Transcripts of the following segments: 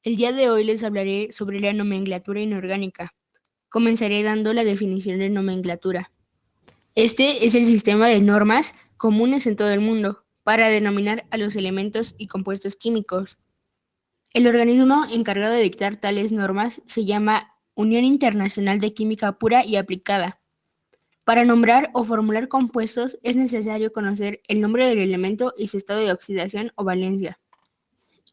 El día de hoy les hablaré sobre la nomenclatura inorgánica. Comenzaré dando la definición de nomenclatura. Este es el sistema de normas comunes en todo el mundo para denominar a los elementos y compuestos químicos. El organismo encargado de dictar tales normas se llama Unión Internacional de Química Pura y Aplicada. Para nombrar o formular compuestos es necesario conocer el nombre del elemento y su estado de oxidación o valencia.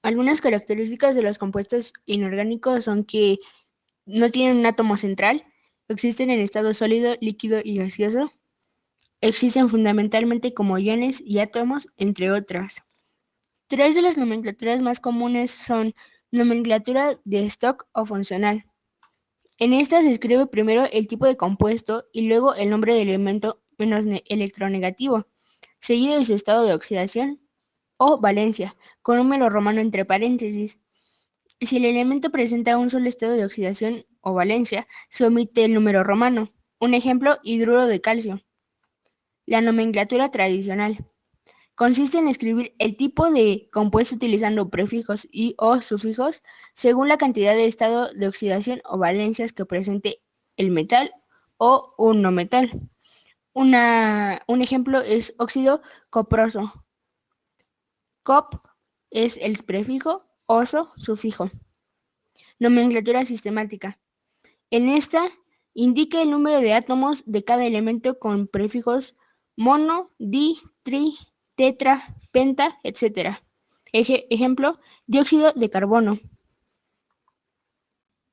Algunas características de los compuestos inorgánicos son que no tienen un átomo central, existen en estado sólido, líquido y gaseoso, existen fundamentalmente como iones y átomos, entre otras. Tres de las nomenclaturas más comunes son nomenclatura de stock o funcional. En esta se escribe primero el tipo de compuesto y luego el nombre del elemento menos electronegativo, seguido de su estado de oxidación o valencia, con número romano entre paréntesis. Si el elemento presenta un solo estado de oxidación o valencia, se omite el número romano. Un ejemplo, hidruro de calcio. La nomenclatura tradicional consiste en escribir el tipo de compuesto utilizando prefijos y o sufijos según la cantidad de estado de oxidación o valencias que presente el metal o un no metal. Un ejemplo es óxido coproso. Cop es el prefijo, oso sufijo. Nomenclatura sistemática. En esta, indica el número de átomos de cada elemento con prefijos mono, di, tri, tetra, penta, etc. Ejemplo, dióxido de carbono.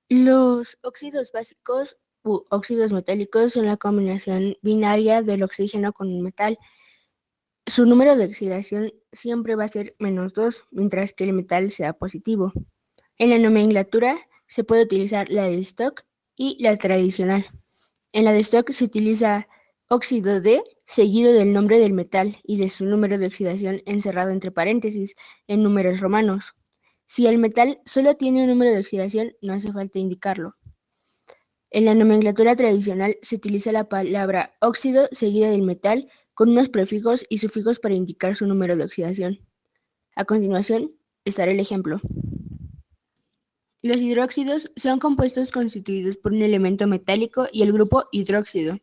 Los óxidos básicos u óxidos metálicos son la combinación binaria del oxígeno con el metal. Su número de oxidación siempre va a ser -2, mientras que el metal sea positivo. En la nomenclatura se puede utilizar la de stock y la tradicional. En la de stock se utiliza óxido de seguido del nombre del metal y de su número de oxidación encerrado entre paréntesis en números romanos. Si el metal solo tiene un número de oxidación, no hace falta indicarlo. En la nomenclatura tradicional se utiliza la palabra óxido seguida del metal con unos prefijos y sufijos para indicar su número de oxidación. A continuación, estará el ejemplo. Los hidróxidos son compuestos constituidos por un elemento metálico y el grupo hidróxido.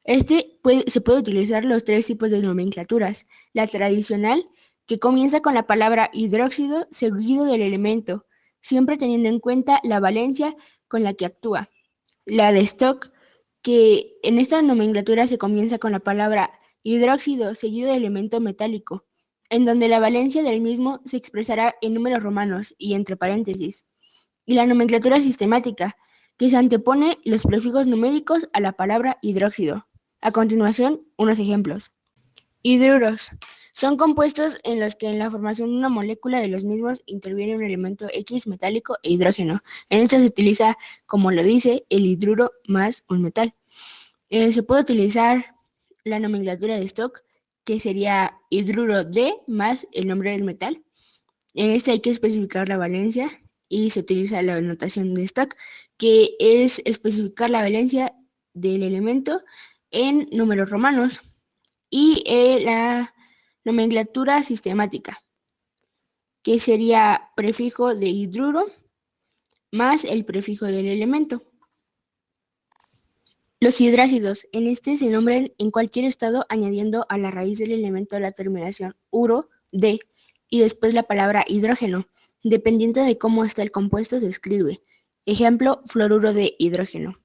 Se puede utilizar los tres tipos de nomenclaturas. La tradicional, que comienza con la palabra hidróxido seguido del elemento, siempre teniendo en cuenta la valencia con la que actúa. La de stock, que en esta nomenclatura se comienza con la palabra hidróxido seguido del elemento metálico, en donde la valencia del mismo se expresará en números romanos y entre paréntesis. Y la nomenclatura sistemática, que se antepone los prefijos numéricos a la palabra hidróxido. A continuación, unos ejemplos. Hidruros. Son compuestos en los que en la formación de una molécula de los mismos interviene un elemento X metálico e hidrógeno. En esto se utiliza, como lo dice, el hidruro más un metal. Se puede utilizar la nomenclatura de stock, que sería hidruro de más el nombre del metal. En este hay que especificar la valencia y se utiliza la notación de stock, que es especificar la valencia del elemento en números romanos. Y la nomenclatura sistemática, que sería prefijo de hidruro más el prefijo del elemento. Los hidrácidos, en este se nombran en cualquier estado añadiendo a la raíz del elemento la terminación uro, de, y después la palabra hidrógeno. Dependiendo de cómo está el compuesto se escribe. Ejemplo, fluoruro de hidrógeno.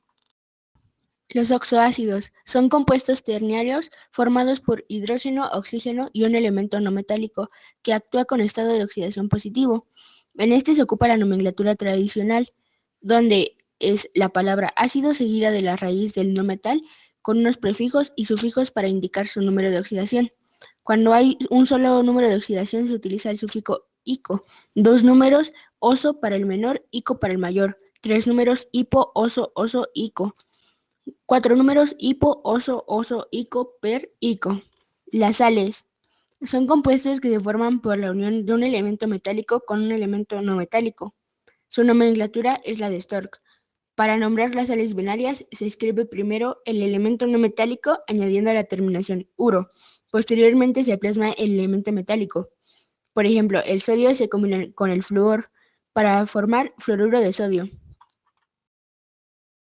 Los oxoácidos son compuestos ternarios formados por hidrógeno, oxígeno y un elemento no metálico que actúa con estado de oxidación positivo. En este se ocupa la nomenclatura tradicional, donde es la palabra ácido seguida de la raíz del no metal con unos prefijos y sufijos para indicar su número de oxidación. Cuando hay un solo número de oxidación se utiliza el sufijo ico, 2 números, oso para el menor, ico para el mayor, 3 números, hipo, oso, oso, ico. 4 números, hipo, oso, oso, ico, per, ico. Las sales son compuestos que se forman por la unión de un elemento metálico con un elemento no metálico. Su nomenclatura es la de Stork. Para nombrar las sales binarias se escribe primero el elemento no metálico añadiendo la terminación uro. Posteriormente se plasma el elemento metálico. Por ejemplo, el sodio se combina con el flúor, para formar fluoruro de sodio.